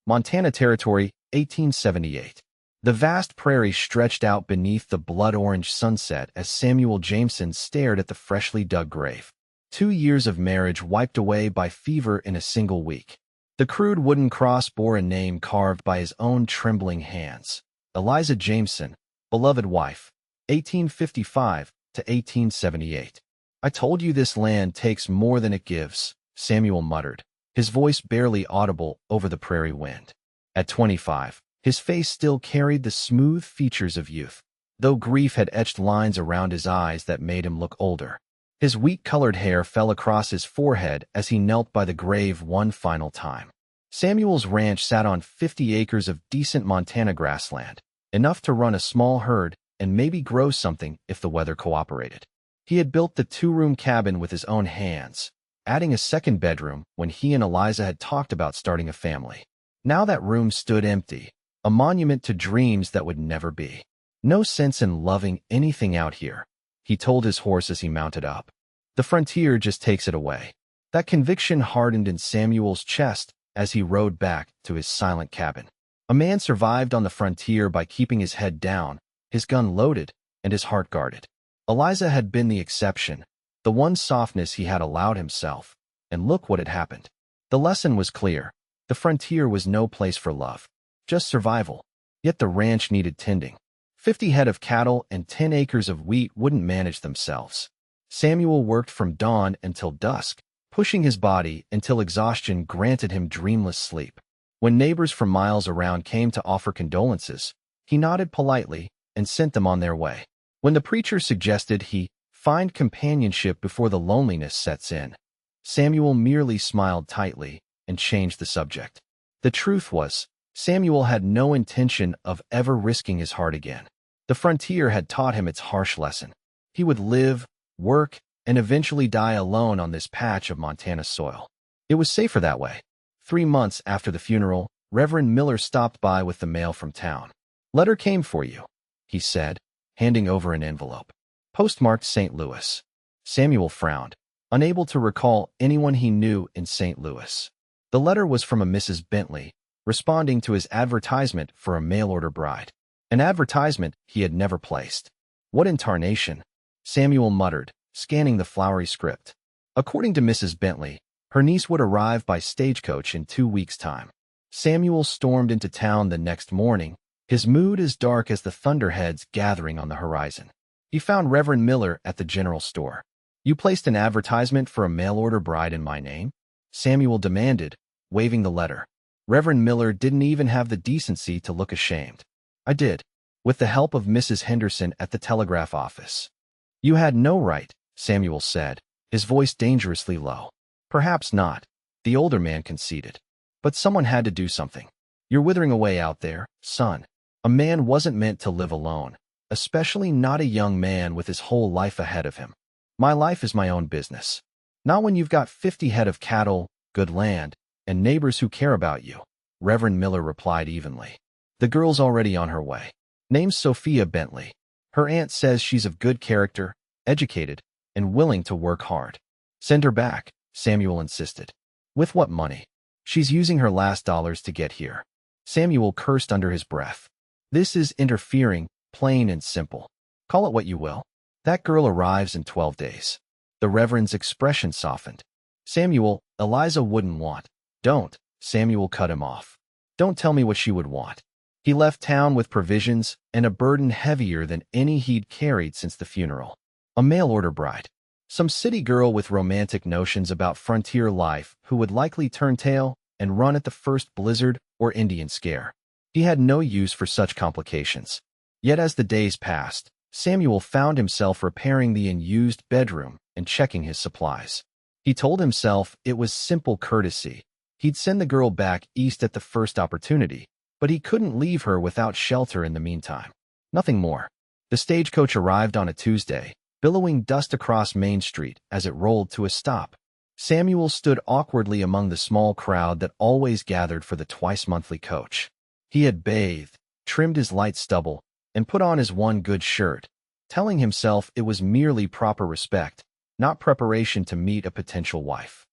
Montana Territory, 1878. The vast prairie stretched out beneath the blood-orange sunset as Samuel Jameson stared at the freshly dug grave. 2 years of marriage wiped away by fever in a single week. The crude wooden cross bore a name carved by his own trembling hands. Eliza Jameson, beloved wife, 1855 to 1878. "I told you this land takes more than it gives," Samuel muttered, his voice barely audible over the prairie wind. At 25, his face still carried the smooth features of youth, though grief had etched lines around his eyes that made him look older. His wheat-colored hair fell across his forehead as he knelt by the grave one final time. Samuel's ranch sat on 50 acres of decent Montana grassland, enough to run a small herd and maybe grow something if the weather cooperated. He had built the 2-room cabin with his own hands, adding a second bedroom when he and Eliza had talked about starting a family. Now that room stood empty, a monument to dreams that would never be. "No sense in loving anything out here," he told his horse as he mounted up. "The frontier just takes it away." That conviction hardened in Samuel's chest as he rode back to his silent cabin. A man survived on the frontier by keeping his head down, his gun loaded, and his heart guarded. Eliza had been the exception, the one softness he had allowed himself, and look what had happened. The lesson was clear. The frontier was no place for love, just survival. Yet the ranch needed tending. 50 head of cattle and 10 acres of wheat wouldn't manage themselves. Samuel worked from dawn until dusk, pushing his body until exhaustion granted him dreamless sleep. When neighbors from miles around came to offer condolences, he nodded politely and sent them on their way. When the preacher suggested he find companionship before the loneliness sets in, Samuel merely smiled tightly and changed the subject. The truth was, Samuel had no intention of ever risking his heart again. The frontier had taught him its harsh lesson. He would live, work, and eventually die alone on this patch of Montana soil. It was safer that way. 3 months after the funeral, Reverend Miller stopped by with the mail from town. "Letter came for you," he said, handing over an envelope. "Postmarked St. Louis." Samuel frowned, unable to recall anyone he knew in St. Louis. The letter was from a Mrs. Bentley, responding to his advertisement for a mail-order bride. An advertisement he had never placed. What in tarnation? Samuel muttered, scanning the flowery script. According to Mrs. Bentley, her niece would arrive by stagecoach in 2 weeks' time. Samuel stormed into town the next morning, his mood as dark as the thunderheads gathering on the horizon. He found Reverend Miller at the general store. "You placed an advertisement for a mail-order bride in my name?" Samuel demanded, waving the letter. Reverend Miller didn't even have the decency to look ashamed. "I did, with the help of Mrs. Henderson at the telegraph office." "You had no right," Samuel said, his voice dangerously low. "Perhaps not," the older man conceded. "But someone had to do something. You're withering away out there, son. A man wasn't meant to live alone, especially not a young man with his whole life ahead of him. My life is my own business. Not when you've got 50 head of cattle, good land, and neighbors who care about you," Reverend Miller replied evenly. "The girl's already on her way. Name's Sophia Bentley. Her aunt says she's of good character, educated, and willing to work hard." "Send her back," Samuel insisted. "With what money? She's using her last dollars to get here." Samuel cursed under his breath. "This is interfering, plain and simple. Call it what you will. That girl arrives in 12 days. The Reverend's expression softened. "Samuel, Eliza wouldn't want." "Don't," Samuel cut him off. "Don't tell me what she would want." He left town with provisions and a burden heavier than any he'd carried since the funeral. A mail-order bride. Some city girl with romantic notions about frontier life who would likely turn tail and run at the first blizzard or Indian scare. He had no use for such complications. Yet as the days passed, Samuel found himself repairing the unused bedroom and checking his supplies. He told himself it was simple courtesy. He'd send the girl back east at the first opportunity, but he couldn't leave her without shelter in the meantime. Nothing more. The stagecoach arrived on a Tuesday, billowing dust across Main Street as it rolled to a stop. Samuel stood awkwardly among the small crowd that always gathered for the twice-monthly coach. He had bathed, trimmed his light stubble, and put on his one good shirt, telling himself it was merely proper respect, not preparation to meet a potential wife.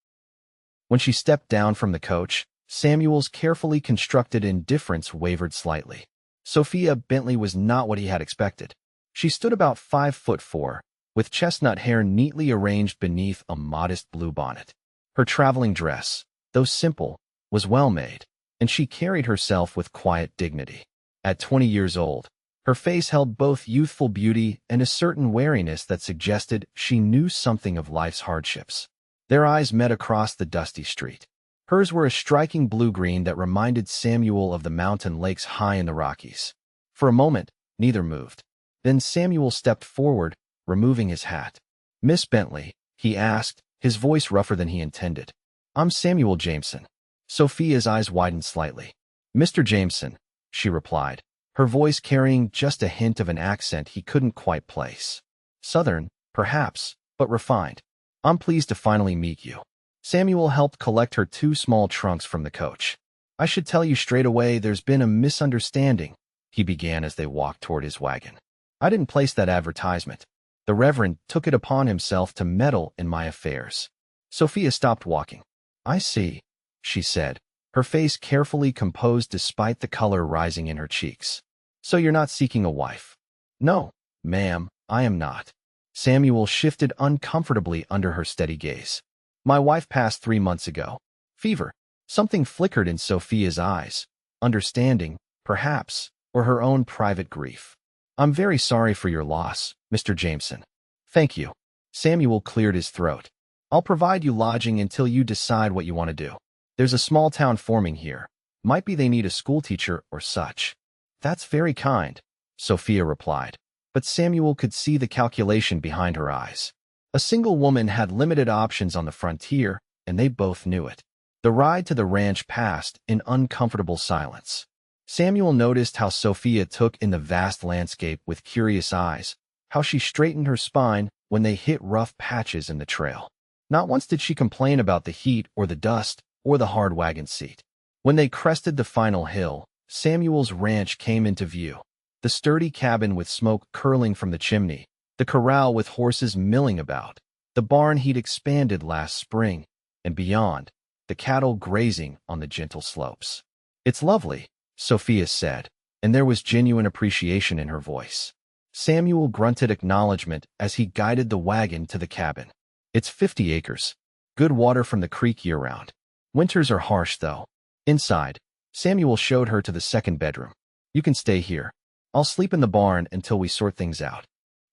When she stepped down from the coach, Samuel's carefully constructed indifference wavered slightly. Sophia Bentley was not what he had expected. She stood about 5'4", with chestnut hair neatly arranged beneath a modest blue bonnet. Her traveling dress, though simple, was well made, and she carried herself with quiet dignity. At 20 years old, her face held both youthful beauty and a certain wariness that suggested she knew something of life's hardships. Their eyes met across the dusty street. Hers were a striking blue-green that reminded Samuel of the mountain lakes high in the Rockies. For a moment, neither moved. Then Samuel stepped forward, removing his hat. "Miss Bentley," he asked, his voice rougher than he intended. "I'm Samuel Jameson." Sophia's eyes widened slightly. "Mr. Jameson," she replied, her voice carrying just a hint of an accent he couldn't quite place. "Southern, perhaps, but refined. I'm pleased to finally meet you." Samuel helped collect her 2 small trunks from the coach. "I should tell you straight away there's been a misunderstanding," he began as they walked toward his wagon. "I didn't place that advertisement. The Reverend took it upon himself to meddle in my affairs." Sophia stopped walking. "I see," she said, her face carefully composed despite the color rising in her cheeks. "So you're not seeking a wife?" "No, ma'am, I am not." Samuel shifted uncomfortably under her steady gaze. "My wife passed 3 months ago. Fever." Something flickered in Sophia's eyes. Understanding, perhaps, or her own private grief. "I'm very sorry for your loss, Mr. Jameson." "Thank you." Samuel cleared his throat. "I'll provide you lodging until you decide what you want to do. There's a small town forming here. Might be they need a schoolteacher or such." "That's very kind," Sophia replied. But Samuel could see the calculation behind her eyes. A single woman had limited options on the frontier, and they both knew it. The ride to the ranch passed in uncomfortable silence. Samuel noticed how Sophia took in the vast landscape with curious eyes, how she straightened her spine when they hit rough patches in the trail. Not once did she complain about the heat or the dust or the hard wagon seat. When they crested the final hill, Samuel's ranch came into view. The sturdy cabin with smoke curling from the chimney, the corral with horses milling about, the barn he'd expanded last spring, and beyond, the cattle grazing on the gentle slopes. "It's lovely," Sophia said, and there was genuine appreciation in her voice. Samuel grunted acknowledgement as he guided the wagon to the cabin. "It's 50 acres. Good water from the creek year-round. Winters are harsh, though." Inside, Samuel showed her to the second bedroom. "You can stay here. I'll sleep in the barn until we sort things out."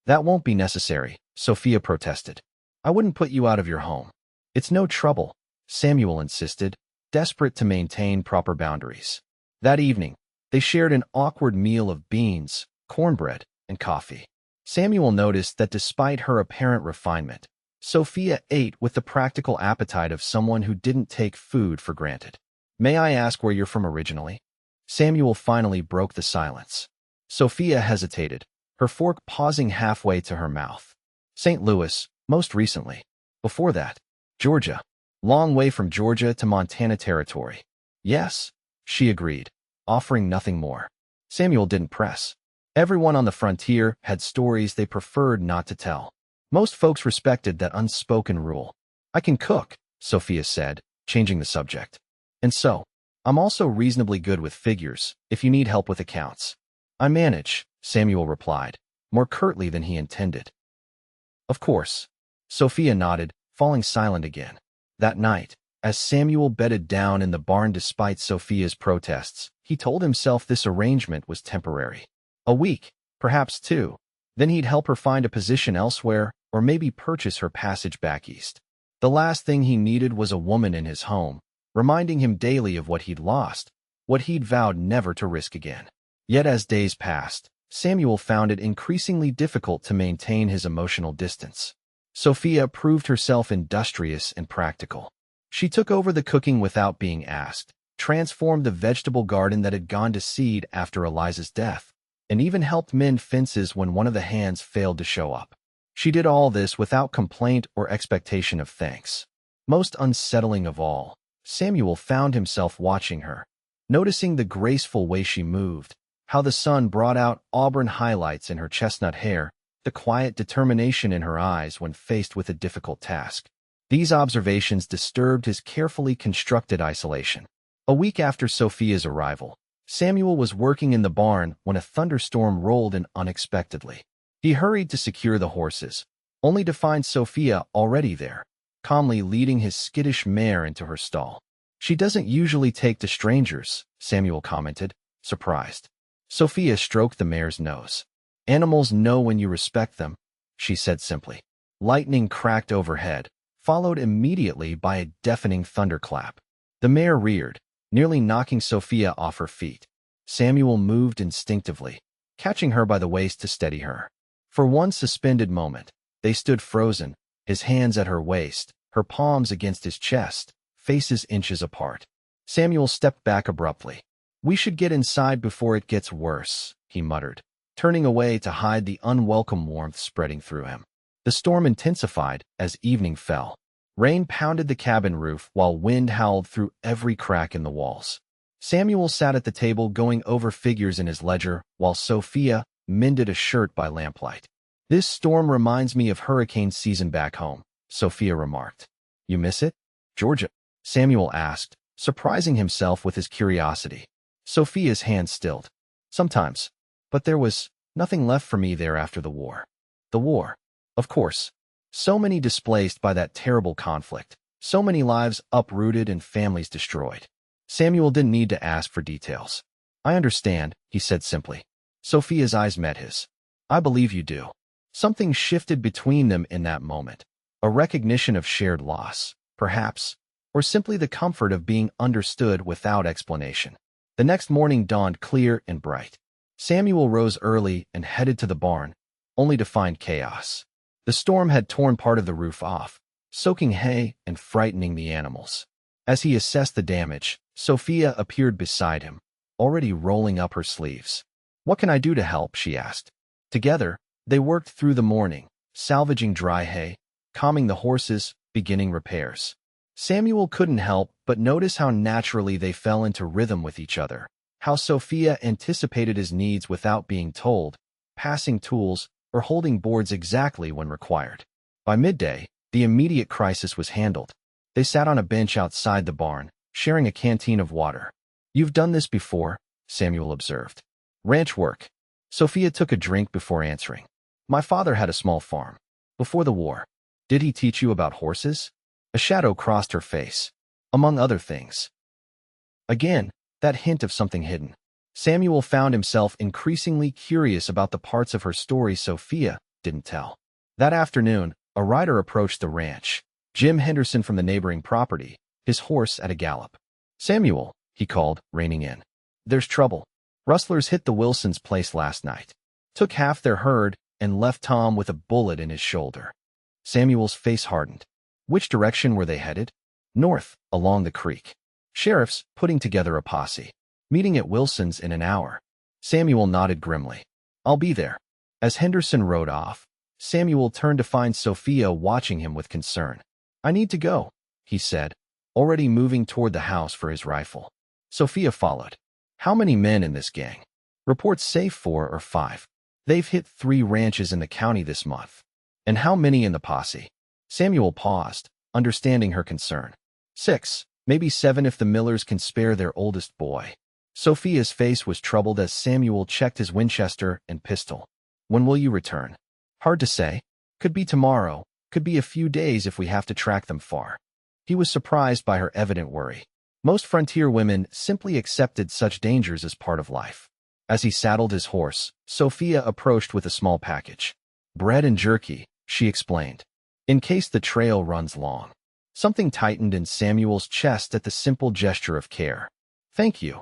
"That won't be necessary," Sophia protested. "I wouldn't put you out of your home." "It's no trouble," Samuel insisted, desperate to maintain proper boundaries. That evening, they shared an awkward meal of beans, cornbread, and coffee. Samuel noticed that despite her apparent refinement, Sophia ate with the practical appetite of someone who didn't take food for granted. "May I ask where you're from originally?" Samuel finally broke the silence. Sophia hesitated, her fork pausing halfway to her mouth. "St. Louis, most recently. Before that, Georgia. Long way from Georgia to Montana territory." "Yes," she agreed, offering nothing more. Samuel didn't press. Everyone on the frontier had stories they preferred not to tell. Most folks respected that unspoken rule. "I can cook," Sophia said, changing the subject. "And so, I'm also reasonably good with figures, if you need help with accounts." "I manage," Samuel replied, more curtly than he intended. "Of course." Sophia nodded, falling silent again. That night, as Samuel bedded down in the barn despite Sophia's protests, he told himself this arrangement was temporary. A week, perhaps 2. Then he'd help her find a position elsewhere or maybe purchase her passage back east. The last thing he needed was a woman in his home, reminding him daily of what he'd lost, what he'd vowed never to risk again. Yet as days passed, Samuel found it increasingly difficult to maintain his emotional distance. Sophia proved herself industrious and practical. She took over the cooking without being asked, transformed the vegetable garden that had gone to seed after Eliza's death, and even helped mend fences when one of the hands failed to show up. She did all this without complaint or expectation of thanks. Most unsettling of all, Samuel found himself watching her, noticing the graceful way she moved, how the sun brought out auburn highlights in her chestnut hair, the quiet determination in her eyes when faced with a difficult task. These observations disturbed his carefully constructed isolation. A week after Sophia's arrival, Samuel was working in the barn when a thunderstorm rolled in unexpectedly. He hurried to secure the horses, only to find Sophia already there, calmly leading his skittish mare into her stall. "She doesn't usually take to strangers," Samuel commented, surprised. Sophia stroked the mare's nose. "Animals know when you respect them," she said simply. Lightning cracked overhead, followed immediately by a deafening thunderclap. The mare reared, nearly knocking Sophia off her feet. Samuel moved instinctively, catching her by the waist to steady her. For one suspended moment, they stood frozen, his hands at her waist, her palms against his chest, faces inches apart. Samuel stepped back abruptly. "We should get inside before it gets worse," he muttered, turning away to hide the unwelcome warmth spreading through him. The storm intensified as evening fell. Rain pounded the cabin roof while wind howled through every crack in the walls. Samuel sat at the table going over figures in his ledger while Sophia mended a shirt by lamplight. "This storm reminds me of hurricane season back home," Sophia remarked. "You miss it, Georgia?" Samuel asked, surprising himself with his curiosity. Sophia's hand stilled. "Sometimes. But there was nothing left for me there after the war." "The war? Of course. So many displaced by that terrible conflict. So many lives uprooted and families destroyed." Samuel didn't need to ask for details. "I understand," he said simply. Sophia's eyes met his. "I believe you do." Something shifted between them in that moment. A recognition of shared loss, perhaps, or simply the comfort of being understood without explanation. The next morning dawned clear and bright. Samuel rose early and headed to the barn, only to find chaos. The storm had torn part of the roof off, soaking hay and frightening the animals. As he assessed the damage, Sophia appeared beside him, already rolling up her sleeves. "What can I do to help?" she asked. Together, they worked through the morning, salvaging dry hay, calming the horses, beginning repairs. Samuel couldn't help but notice how naturally they fell into rhythm with each other, how Sophia anticipated his needs without being told, passing tools, or holding boards exactly when required. By midday, the immediate crisis was handled. They sat on a bench outside the barn, sharing a canteen of water. "You've done this before," Samuel observed. "Ranch work." Sophia took a drink before answering. "My father had a small farm. Before the war." "Did he teach you about horses?" A shadow crossed her face. "Among other things." Again, that hint of something hidden. Samuel found himself increasingly curious about the parts of her story Sophia didn't tell. That afternoon, a rider approached the ranch, Jim Henderson from the neighboring property, his horse at a gallop. "Samuel," he called, reining in. "There's trouble. Rustlers hit the Wilsons' place last night. Took half their herd and left Tom with a bullet in his shoulder." Samuel's face hardened. Which direction were they headed? "North, along the creek. Sheriff's putting together a posse. Meeting at Wilson's in an hour." Samuel nodded grimly. "I'll be there." As Henderson rode off, Samuel turned to find Sophia watching him with concern. "I need to go," he said, already moving toward the house for his rifle. Sophia followed. "How many men in this gang?" "Reports say 4 or 5. They've hit 3 ranches in the county this month." "And how many in the posse?" Samuel paused, understanding her concern. 6, maybe 7 if the Millers can spare their oldest boy. Sophia's face was troubled as Samuel checked his Winchester and pistol. "When will you return?" "Hard to say. Could be tomorrow, could be a few days if we have to track them far." He was surprised by her evident worry. Most frontier women simply accepted such dangers as part of life. As he saddled his horse, Sophia approached with a small package. "Bread and jerky," she explained, "in case the trail runs long." Something tightened in Samuel's chest at the simple gesture of care. "Thank you,"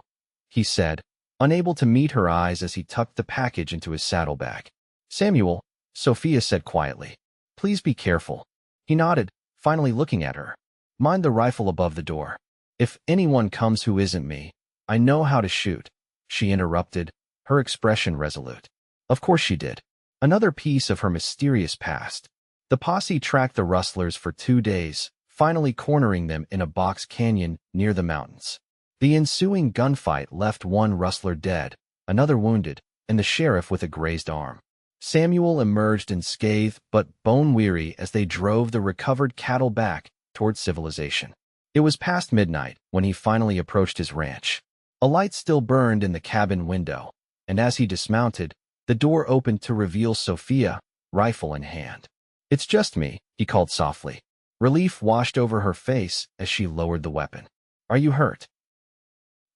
he said, unable to meet her eyes as he tucked the package into his saddlebag. "Samuel," Sophia said quietly, "please be careful." He nodded, finally looking at her. "Mind the rifle above the door. If anyone comes who isn't me, I know how to shoot," she interrupted, her expression resolute. Of course she did. Another piece of her mysterious past. The posse tracked the rustlers for 2 days, finally cornering them in a box canyon near the mountains. The ensuing gunfight left one rustler dead, another wounded, and the sheriff with a grazed arm. Samuel emerged unscathed but bone-weary as they drove the recovered cattle back toward civilization. It was past midnight when he finally approached his ranch. A light still burned in the cabin window, and as he dismounted, the door opened to reveal Sophia, rifle in hand. "It's just me," he called softly. Relief washed over her face as she lowered the weapon. "Are you hurt?"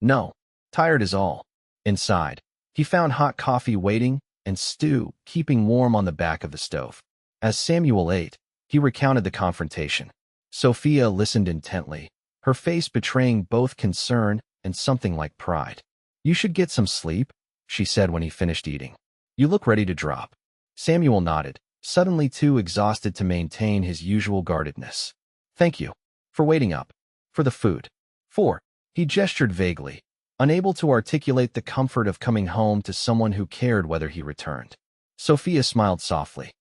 "No. Tired is all." Inside, he found hot coffee waiting and stew keeping warm on the back of the stove. As Samuel ate, he recounted the confrontation. Sophia listened intently, her face betraying both concern and something like pride. "You should get some sleep," she said when he finished eating. "You look ready to drop." Samuel nodded, suddenly too exhausted to maintain his usual guardedness. "Thank you. For waiting up. For the food. For—" he gestured vaguely, unable to articulate the comfort of coming home to someone who cared whether he returned. Sophia smiled softly.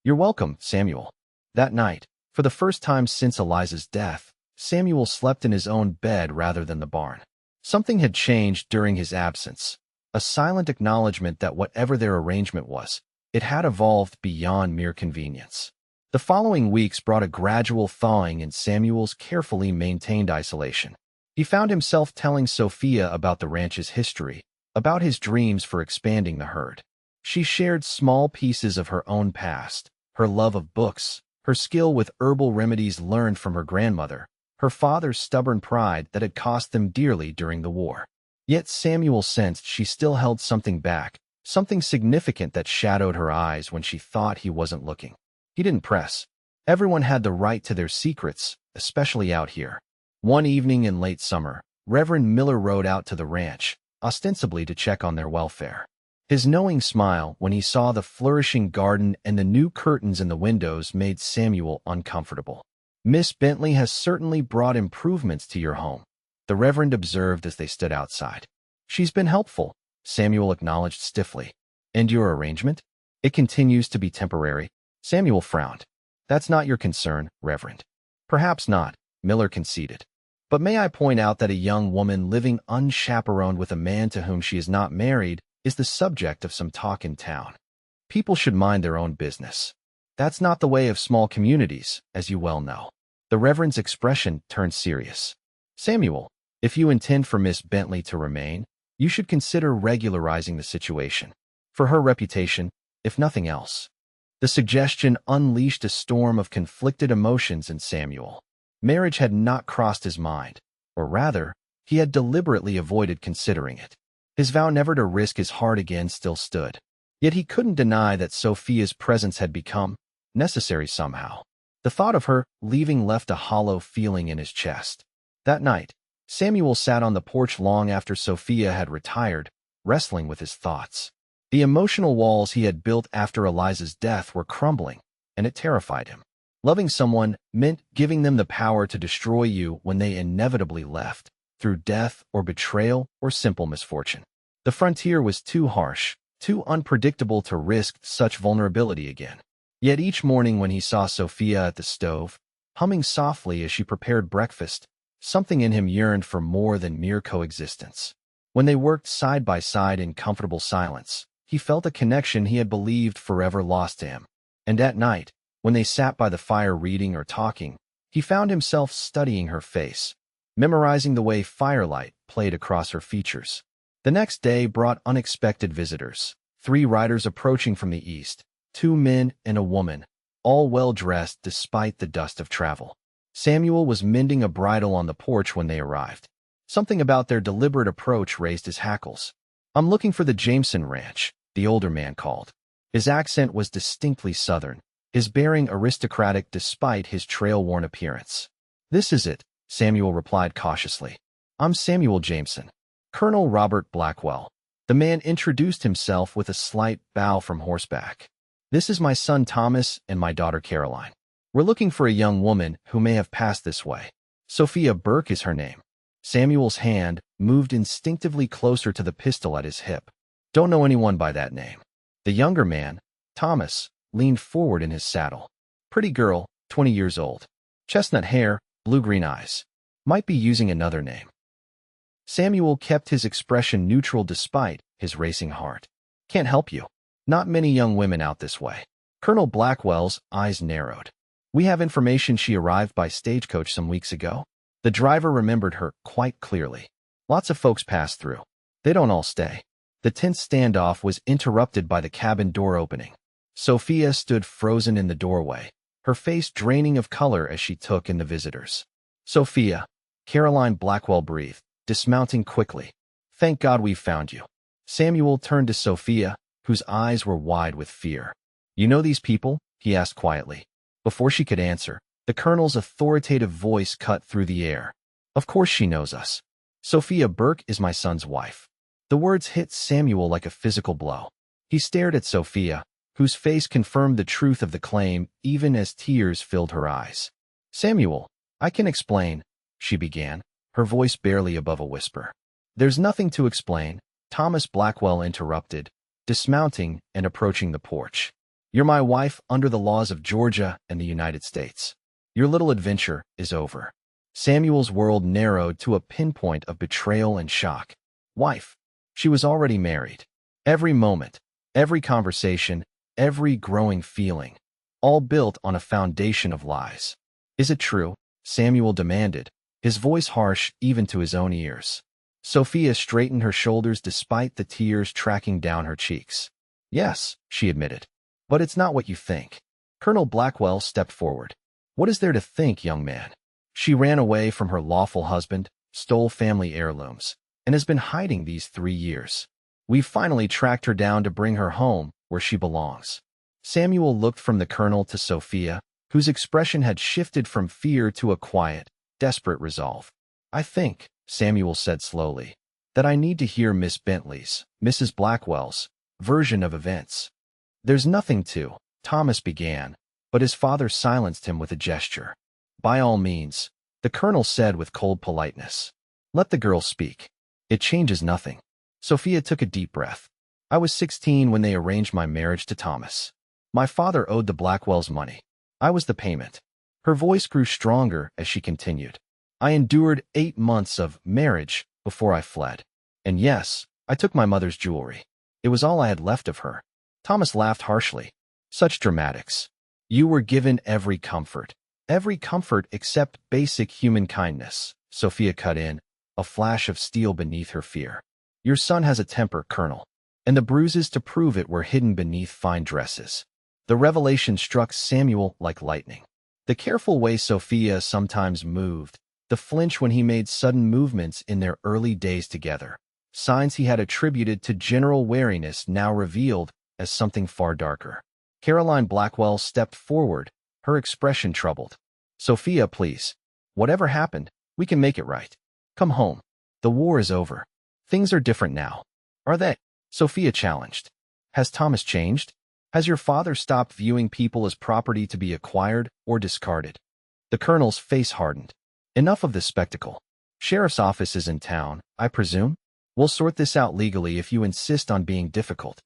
"You're welcome, Samuel." That night, for the first time since Eliza's death, Samuel slept in his own bed rather than the barn. Something had changed during his absence, a silent acknowledgement that whatever their arrangement was, it had evolved beyond mere convenience. The following weeks brought a gradual thawing in Samuel's carefully maintained isolation. He found himself telling Sophia about the ranch's history, about his dreams for expanding the herd. She shared small pieces of her own past, her love of books, her skill with herbal remedies learned from her grandmother, her father's stubborn pride that had cost them dearly during the war. Yet Samuel sensed she still held something back, something significant that shadowed her eyes when she thought he wasn't looking. He didn't press. Everyone had the right to their secrets, especially out here. One evening in late summer, Reverend Miller rode out to the ranch, ostensibly to check on their welfare. His knowing smile when he saw the flourishing garden and the new curtains in the windows made Samuel uncomfortable. "Miss Bentley has certainly brought improvements to your home," the Reverend observed as they stood outside. "She's been helpful," Samuel acknowledged stiffly. "And your arrangement? It continues to be temporary." Samuel frowned. "That's not your concern, Reverend." "Perhaps not," Miller conceded. "But may I point out that a young woman living unchaperoned with a man to whom she is not married is the subject of some talk in town. People should mind their own business. That's not the way of small communities, as you well know." The Reverend's expression turned serious. "Samuel, if you intend for Miss Bentley to remain, you should consider regularizing the situation. For her reputation, if nothing else." The suggestion unleashed a storm of conflicted emotions in Samuel. Marriage had not crossed his mind, or rather, he had deliberately avoided considering it. His vow never to risk his heart again still stood. Yet he couldn't deny that Sophia's presence had become necessary somehow. The thought of her leaving left a hollow feeling in his chest. That night, Samuel sat on the porch long after Sophia had retired, wrestling with his thoughts. The emotional walls he had built after Eliza's death were crumbling, and it terrified him. Loving someone meant giving them the power to destroy you when they inevitably left, through death or betrayal or simple misfortune. The frontier was too harsh, too unpredictable to risk such vulnerability again. Yet each morning when he saw Sophia at the stove, humming softly as she prepared breakfast, something in him yearned for more than mere coexistence. When they worked side by side in comfortable silence, he felt a connection he had believed forever lost to him. And at night, when they sat by the fire reading or talking, he found himself studying her face, memorizing the way firelight played across her features. The next day brought unexpected visitors, 3 riders approaching from the east, 2 men and a woman, all well-dressed despite the dust of travel. Samuel was mending a bridle on the porch when they arrived. Something about their deliberate approach raised his hackles. "I'm looking for the Jameson ranch," the older man called. His accent was distinctly southern, his bearing aristocratic despite his trail-worn appearance. "This is it," Samuel replied cautiously. "I'm Samuel Jameson. Colonel Robert Blackwell." The man introduced himself with a slight bow from horseback. "This is my son Thomas and my daughter Caroline. We're looking for a young woman who may have passed this way. Sophia Burke is her name." Samuel's hand moved instinctively closer to the pistol at his hip. "Don't know anyone by that name." The younger man, Thomas, leaned forward in his saddle. "Pretty girl, 20 years old. Chestnut hair, blue-green eyes. Might be using another name." Samuel kept his expression neutral despite his racing heart. "Can't help you. Not many young women out this way." Colonel Blackwell's eyes narrowed. "We have information she arrived by stagecoach some weeks ago." The driver remembered her quite clearly. Lots of folks pass through. They don't all stay. The tense standoff was interrupted by the cabin door opening. Sophia stood frozen in the doorway, her face draining of color as she took in the visitors. Sophia, Caroline Blackwell breathed, dismounting quickly. Thank God we've found you. Samuel turned to Sophia, whose eyes were wide with fear. You know these people? He asked quietly. Before she could answer, the colonel's authoritative voice cut through the air. Of course she knows us. Sophia Burke is my son's wife. The words hit Samuel like a physical blow. He stared at Sophia, whose face confirmed the truth of the claim even as tears filled her eyes. Samuel, I can explain, she began, her voice barely above a whisper. There's nothing to explain, Thomas Blackwell interrupted, dismounting and approaching the porch. You're my wife under the laws of Georgia and the United States. Your little adventure is over. Samuel's world narrowed to a pinpoint of betrayal and shock. Wife. She was already married. Every moment, every conversation, every growing feeling, all built on a foundation of lies. Is it true? Samuel demanded, his voice harsh even to his own ears. Sophia straightened her shoulders despite the tears tracking down her cheeks. Yes, she admitted. But it's not what you think. Colonel Blackwell stepped forward. What is there to think, young man? She ran away from her lawful husband, stole family heirlooms, and has been hiding these 3 years. We've finally tracked her down to bring her home where she belongs. Samuel looked from the colonel to Sophia, whose expression had shifted from fear to a quiet, desperate resolve. I think, Samuel said slowly, that I need to hear Miss Bentley's, Mrs. Blackwell's, version of events. There's nothing to, Thomas began, but his father silenced him with a gesture. By all means, the colonel said with cold politeness. Let the girl speak. It changes nothing. Sophia took a deep breath. I was 16 when they arranged my marriage to Thomas. My father owed the Blackwells money. I was the payment. Her voice grew stronger as she continued. I endured 8 months of marriage before I fled. And yes, I took my mother's jewelry. It was all I had left of her. Thomas laughed harshly. Such dramatics. You were given every comfort except basic human kindness, Sophia cut in, a flash of steel beneath her fear. Your son has a temper, Colonel, and the bruises to prove it were hidden beneath fine dresses. The revelation struck Samuel like lightning. The careful way Sophia sometimes moved, the flinch when he made sudden movements in their early days together, signs he had attributed to general wariness now revealed as something far darker. Caroline Blackwell stepped forward, her expression troubled. Sophia, please. Whatever happened, we can make it right. Come home. The war is over. Things are different now. Are they? Sophia challenged. Has Thomas changed? Has your father stopped viewing people as property to be acquired or discarded? The colonel's face hardened. Enough of this spectacle. Sheriff's office is in town, I presume? We'll sort this out legally if you insist on being difficult.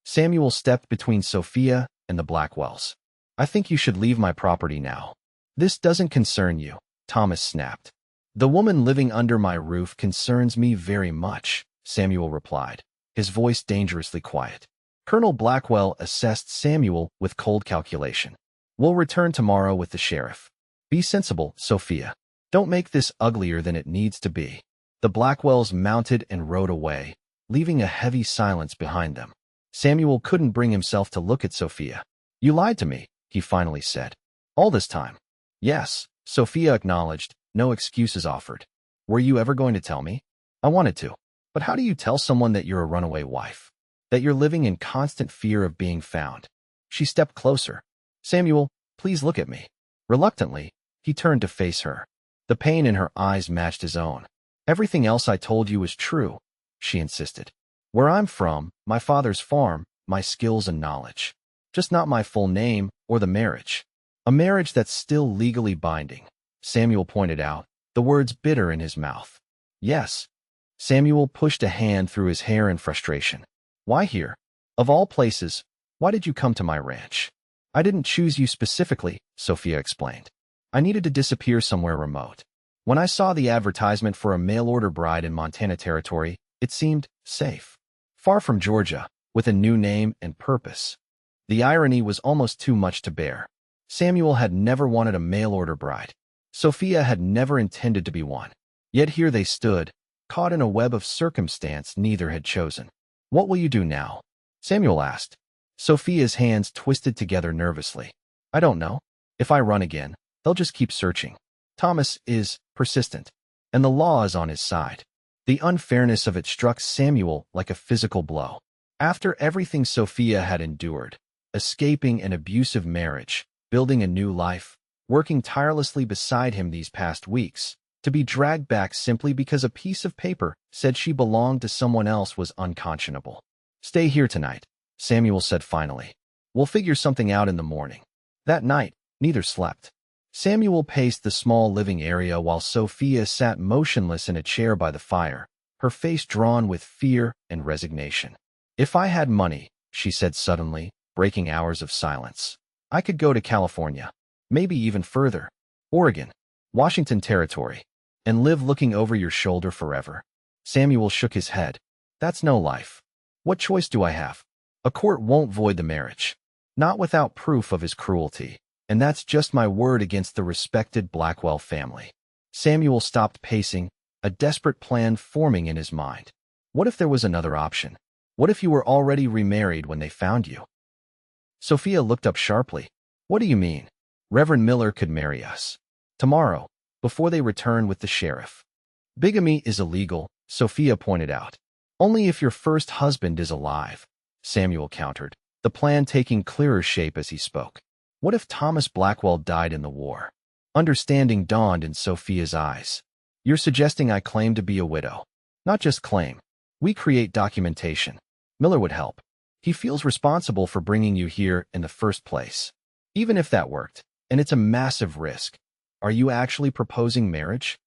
Samuel stepped between Sophia and the Blackwells. I think you should leave my property now. This doesn't concern you, Thomas snapped. The woman living under my roof concerns me very much, Samuel replied, his voice dangerously quiet. Colonel Blackwell assessed Samuel with cold calculation. We'll return tomorrow with the sheriff. Be sensible, Sophia. Don't make this uglier than it needs to be. The Blackwells mounted and rode away, leaving a heavy silence behind them. Samuel couldn't bring himself to look at Sophia. You lied to me, he finally said. All this time. Yes, Sophia acknowledged, no excuses offered. Were you ever going to tell me? I wanted to. But how do you tell someone that you're a runaway wife? That you're living in constant fear of being found? She stepped closer. Samuel, please look at me. Reluctantly, he turned to face her. The pain in her eyes matched his own. Everything else I told you is true, she insisted. Where I'm from, my father's farm, my skills and knowledge. Just not my full name or the marriage. A marriage that's still legally binding, Samuel pointed out, the words bitter in his mouth. Yes. Samuel pushed a hand through his hair in frustration. Why here? Of all places, why did you come to my ranch? I didn't choose you specifically, Sophia explained. I needed to disappear somewhere remote. When I saw the advertisement for a mail-order bride in Montana Territory, it seemed safe. Far from Georgia, with a new name and purpose. The irony was almost too much to bear. Samuel had never wanted a mail-order bride. Sophia had never intended to be one. Yet here they stood, caught in a web of circumstance neither had chosen. "What will you do now?" Samuel asked. Sophia's hands twisted together nervously. "I don't know. If I run again, they'll just keep searching. Thomas is persistent, and the law is on his side." The unfairness of it struck Samuel like a physical blow. After everything Sophia had endured, escaping an abusive marriage, building a new life, working tirelessly beside him these past weeks, to be dragged back simply because a piece of paper said she belonged to someone else was unconscionable. "Stay here tonight," Samuel said finally. "We'll figure something out in the morning." That night, neither slept. Samuel paced the small living area while Sophia sat motionless in a chair by the fire, her face drawn with fear and resignation. "If I had money," she said suddenly, breaking hours of silence, "I could go to California, maybe even further, Oregon, Washington Territory, and live looking over your shoulder forever." Samuel shook his head. "That's no life. What choice do I have? A court won't void the marriage. Not without proof of his cruelty. And that's just my word against the respected Blackwell family." Samuel stopped pacing, a desperate plan forming in his mind. What if there was another option? What if you were already remarried when they found you? Sophia looked up sharply. "What do you mean?" "Reverend Miller could marry us tomorrow, before they return with the sheriff." "Bigamy is illegal," Sophia pointed out. "Only if your first husband is alive," Samuel countered, the plan taking clearer shape as he spoke. "What if Thomas Blackwell died in the war?" Understanding dawned in Sophia's eyes. "You're suggesting I claim to be a widow." "Not just claim. We create documentation. Miller would help. He feels responsible for bringing you here in the first place. Even if that worked, and it's a massive risk, are you actually proposing marriage?"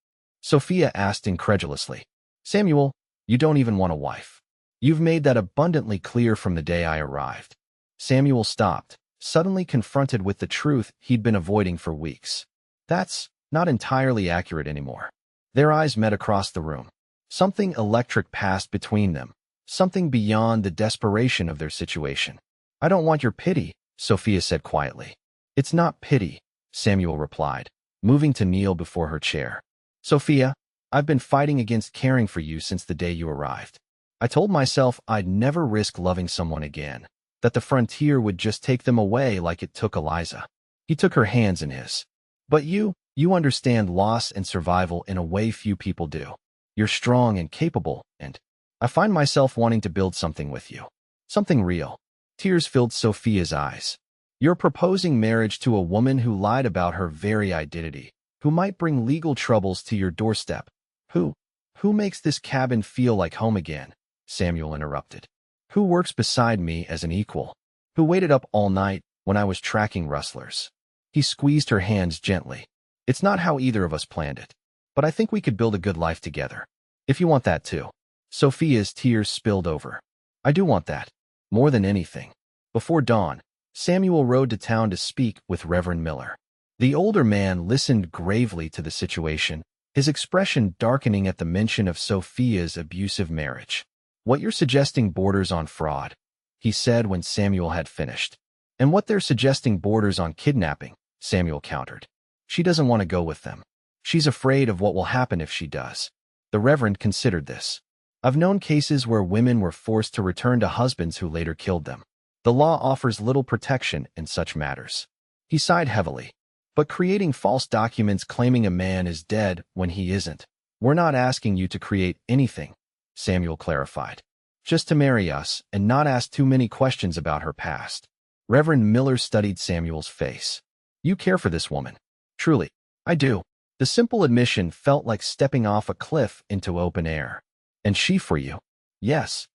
Sophia asked incredulously. "Samuel, you don't even want a wife. You've made that abundantly clear from the day I arrived." Samuel stopped, suddenly confronted with the truth he'd been avoiding for weeks. That's not entirely accurate anymore. Their eyes met across the room. Something electric passed between them, something beyond the desperation of their situation. "I don't want your pity," Sophia said quietly. "It's not pity," Samuel replied, moving to kneel before her chair. "Sophia, I've been fighting against caring for you since the day you arrived. I told myself I'd never risk loving someone again, that the frontier would just take them away like it took Eliza." He took her hands in his. "But you understand loss and survival in a way few people do. You're strong and capable, and I find myself wanting to build something with you. Something real." Tears filled Sophia's eyes. "You're proposing marriage to a woman who lied about her very identity, who might bring legal troubles to your doorstep. Who makes this cabin feel like home again?" Samuel interrupted. "Who works beside me as an equal? Who waited up all night when I was tracking rustlers?" He squeezed her hands gently. "It's not how either of us planned it, but I think we could build a good life together. If you want that too." Sophia's tears spilled over. "I do want that, more than anything." Before dawn, Samuel rode to town to speak with Reverend Miller. The older man listened gravely to the situation, his expression darkening at the mention of Sophia's abusive marriage. "What you're suggesting borders on fraud," he said when Samuel had finished. "And what they're suggesting borders on kidnapping," Samuel countered. "She doesn't want to go with them. She's afraid of what will happen if she does." The Reverend considered this. "I've known cases where women were forced to return to husbands who later killed them. The law offers little protection in such matters." He sighed heavily. "But creating false documents claiming a man is dead when he isn't. We're not asking you to create anything," Samuel clarified. "Just to marry us and not ask too many questions about her past." Reverend Miller studied Samuel's face. "You care for this woman." "Truly, I do." The simple admission felt like stepping off a cliff into open air. "And she for you?" "Yes."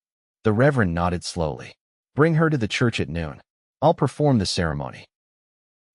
The Reverend nodded slowly. "Bring her to the church at noon. I'll perform the ceremony."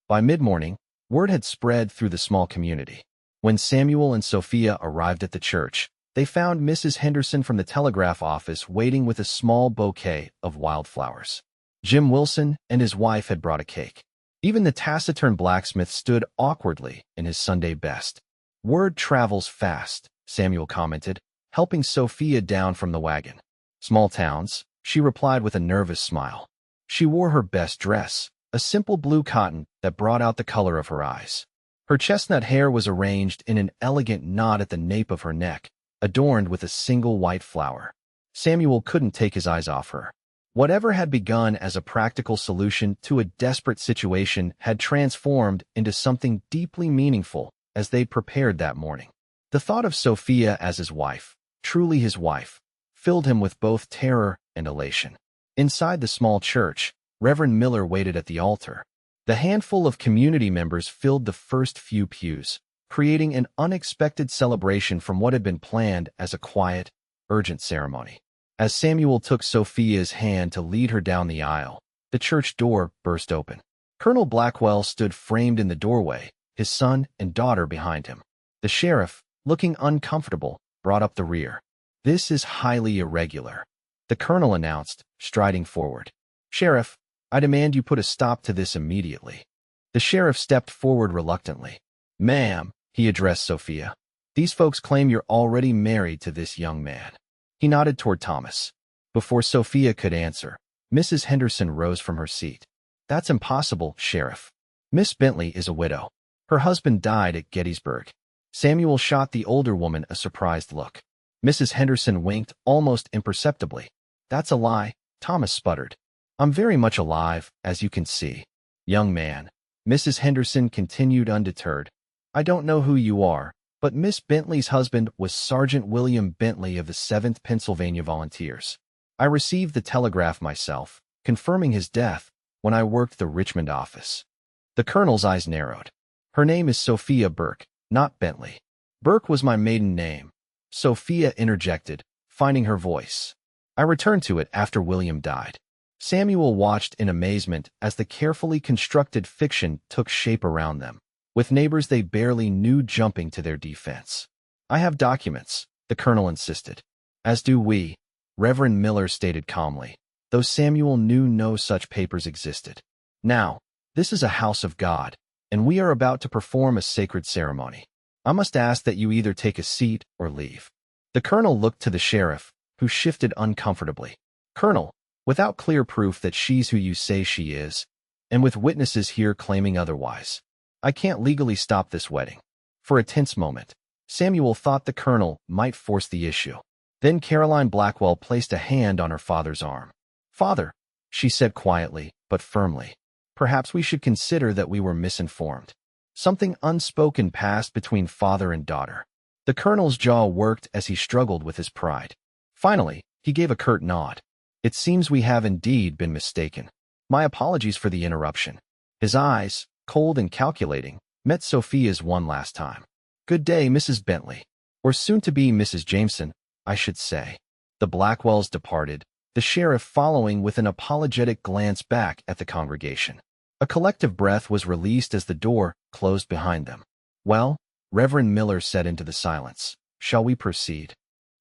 By mid-morning, word had spread through the small community. When Samuel and Sophia arrived at the church, they found Mrs. Henderson from the telegraph office waiting with a small bouquet of wildflowers. Jim Wilson and his wife had brought a cake. Even the taciturn blacksmith stood awkwardly in his Sunday best. "Word travels fast," Samuel commented, helping Sophia down from the wagon. "Small towns," she replied with a nervous smile. She wore her best dress, a simple blue cotton that brought out the color of her eyes. Her chestnut hair was arranged in an elegant knot at the nape of her neck, adorned with a single white flower. Samuel couldn't take his eyes off her. Whatever had begun as a practical solution to a desperate situation had transformed into something deeply meaningful as they prepared that morning. The thought of Sophia as his wife, truly his wife, filled him with both terror and elation. Inside the small church, Reverend Miller waited at the altar. The handful of community members filled the first few pews, creating an unexpected celebration from what had been planned as a quiet, urgent ceremony. As Samuel took Sophia's hand to lead her down the aisle, the church door burst open. Colonel Blackwell stood framed in the doorway, his son and daughter behind him. The sheriff, looking uncomfortable, brought up the rear. "This is highly irregular," the colonel announced, striding forward. "Sheriff, I demand you put a stop to this immediately." The sheriff stepped forward reluctantly. "Ma'am," he addressed Sophia, "these folks claim you're already married to this young man." He nodded toward Thomas. Before Sophia could answer, Mrs. Henderson rose from her seat. "That's impossible, Sheriff. Miss Bentley is a widow. Her husband died at Gettysburg." Samuel shot the older woman a surprised look. Mrs. Henderson winked almost imperceptibly. "That's a lie," Thomas sputtered. "I'm very much alive, as you can see." "Young man," Mrs. Henderson continued undeterred, "I don't know who you are, but Miss Bentley's husband was Sergeant William Bentley of the 7th Pennsylvania Volunteers. I received the telegraph myself, confirming his death, when I worked the Richmond office." The colonel's eyes narrowed. "Her name is Sophia Burke, not Bentley." "Burke was my maiden name," Sophia interjected, finding her voice. "I returned to it after William died." Samuel watched in amazement as the carefully constructed fiction took shape around them, with neighbors they barely knew jumping to their defense. "I have documents," the colonel insisted. "As do we," Reverend Miller stated calmly, though Samuel knew no such papers existed. "Now, this is a house of God, and we are about to perform a sacred ceremony. I must ask that you either take a seat or leave." The colonel looked to the sheriff, who shifted uncomfortably. "Colonel, without clear proof that she's who you say she is, and with witnesses here claiming otherwise, I can't legally stop this wedding." For a tense moment, Samuel thought the colonel might force the issue. Then Caroline Blackwell placed a hand on her father's arm. "Father," she said quietly but firmly, "perhaps we should consider that we were misinformed." Something unspoken passed between father and daughter. The colonel's jaw worked as he struggled with his pride. Finally, he gave a curt nod. "It seems we have indeed been mistaken. My apologies for the interruption." His eyes, cold and calculating, met Sophia's one last time. "Good day, Mrs. Bentley. Or soon-to-be Mrs. Jameson, I should say." The Blackwells departed, the sheriff following with an apologetic glance back at the congregation. A collective breath was released as the door closed behind them. "Well," Reverend Miller said into the silence, "shall we proceed?"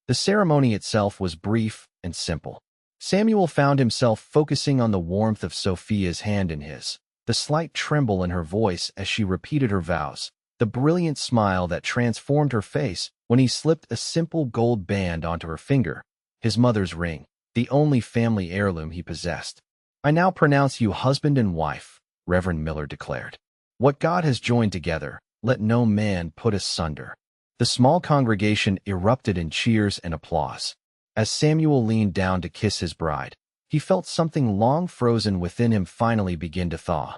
The ceremony itself was brief and simple. Samuel found himself focusing on the warmth of Sophia's hand in his, the slight tremble in her voice as she repeated her vows, the brilliant smile that transformed her face when he slipped a simple gold band onto her finger, his mother's ring, the only family heirloom he possessed. "I now pronounce you husband and wife," Reverend Miller declared. "What God has joined together, let no man put asunder." The small congregation erupted in cheers and applause. As Samuel leaned down to kiss his bride, he felt something long frozen within him finally begin to thaw.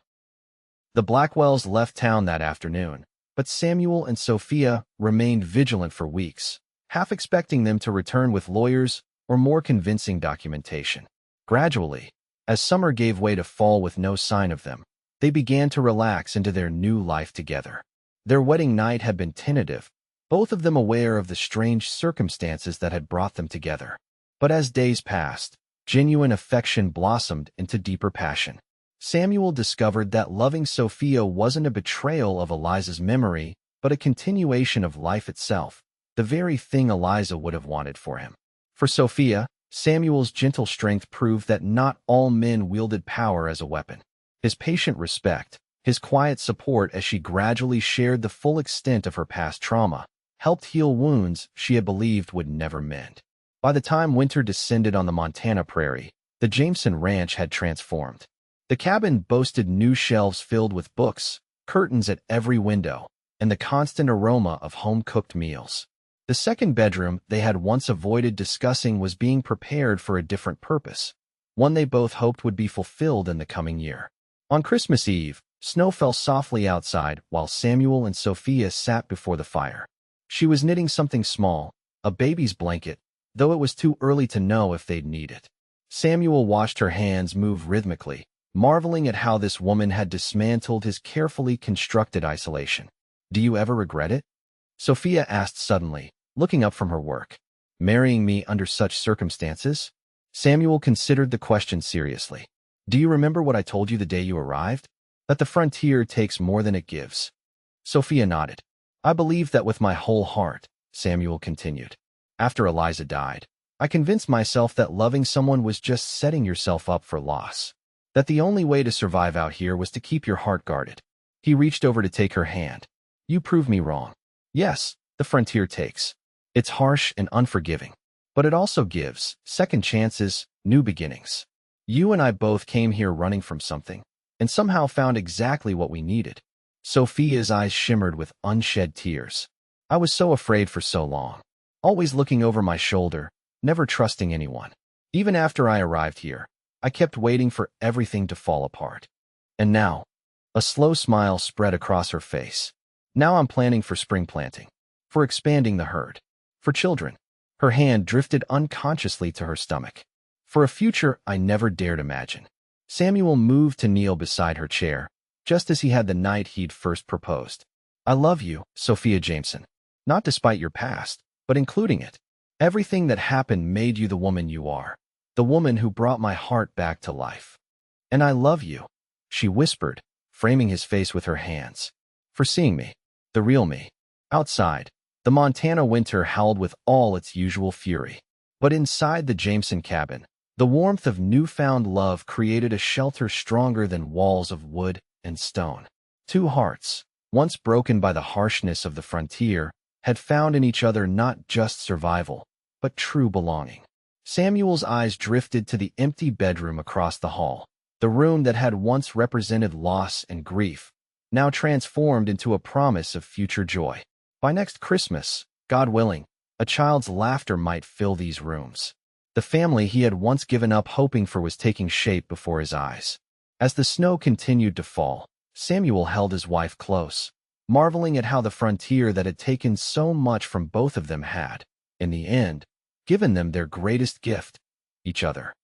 The Blackwells left town that afternoon, but Samuel and Sophia remained vigilant for weeks, half expecting them to return with lawyers or more convincing documentation. Gradually, as summer gave way to fall with no sign of them, they began to relax into their new life together. Their wedding night had been tentative, both of them aware of the strange circumstances that had brought them together. But as days passed, genuine affection blossomed into deeper passion. Samuel discovered that loving Sophia wasn't a betrayal of Eliza's memory, but a continuation of life itself, the very thing Eliza would have wanted for him. For Sophia, Samuel's gentle strength proved that not all men wielded power as a weapon. His patient respect, his quiet support as she gradually shared the full extent of her past trauma, helped heal wounds she had believed would never mend. By the time winter descended on the Montana prairie, the Jameson ranch had transformed. The cabin boasted new shelves filled with books, curtains at every window, and the constant aroma of home-cooked meals. The second bedroom they had once avoided discussing was being prepared for a different purpose, one they both hoped would be fulfilled in the coming year. On Christmas Eve, snow fell softly outside while Samuel and Sophia sat before the fire. She was knitting something small, a baby's blanket, though it was too early to know if they'd need it. Samuel watched her hands move rhythmically, marveling at how this woman had dismantled his carefully constructed isolation. "Do you ever regret it?" Sophia asked suddenly, looking up from her work. "Marrying me under such circumstances?" Samuel considered the question seriously. "Do you remember what I told you the day you arrived? That the frontier takes more than it gives." Sophia nodded. "I believe that with my whole heart," Samuel continued. "After Eliza died, I convinced myself that loving someone was just setting yourself up for loss. That the only way to survive out here was to keep your heart guarded." He reached over to take her hand. "You proved me wrong. Yes, the frontier takes. It's harsh and unforgiving. But it also gives second chances, new beginnings. You and I both came here running from something, and somehow found exactly what we needed." Sophia's eyes shimmered with unshed tears. "I was so afraid for so long. Always looking over my shoulder, never trusting anyone. Even after I arrived here, I kept waiting for everything to fall apart. And now," a slow smile spread across her face, "now I'm planning for spring planting, for expanding the herd, for children." Her hand drifted unconsciously to her stomach. "For a future I never dared imagine." Samuel moved to kneel beside her chair, just as he had the night he'd first proposed. "I love you, Sophia Jameson. Not despite your past, but including it. Everything that happened made you the woman you are, the woman who brought my heart back to life. And I love you," she whispered, framing his face with her hands, "for seeing me, the real me." Outside, the Montana winter howled with all its usual fury. But inside the Jameson cabin, the warmth of newfound love created a shelter stronger than walls of wood and stone. Two hearts, once broken by the harshness of the frontier, had found in each other not just survival, but true belonging. Samuel's eyes drifted to the empty bedroom across the hall, the room that had once represented loss and grief, now transformed into a promise of future joy. By next Christmas, God willing, a child's laughter might fill these rooms. The family he had once given up hoping for was taking shape before his eyes. As the snow continued to fall, Samuel held his wife close, marveling at how the frontier that had taken so much from both of them had, in the end, given them their greatest gift, each other.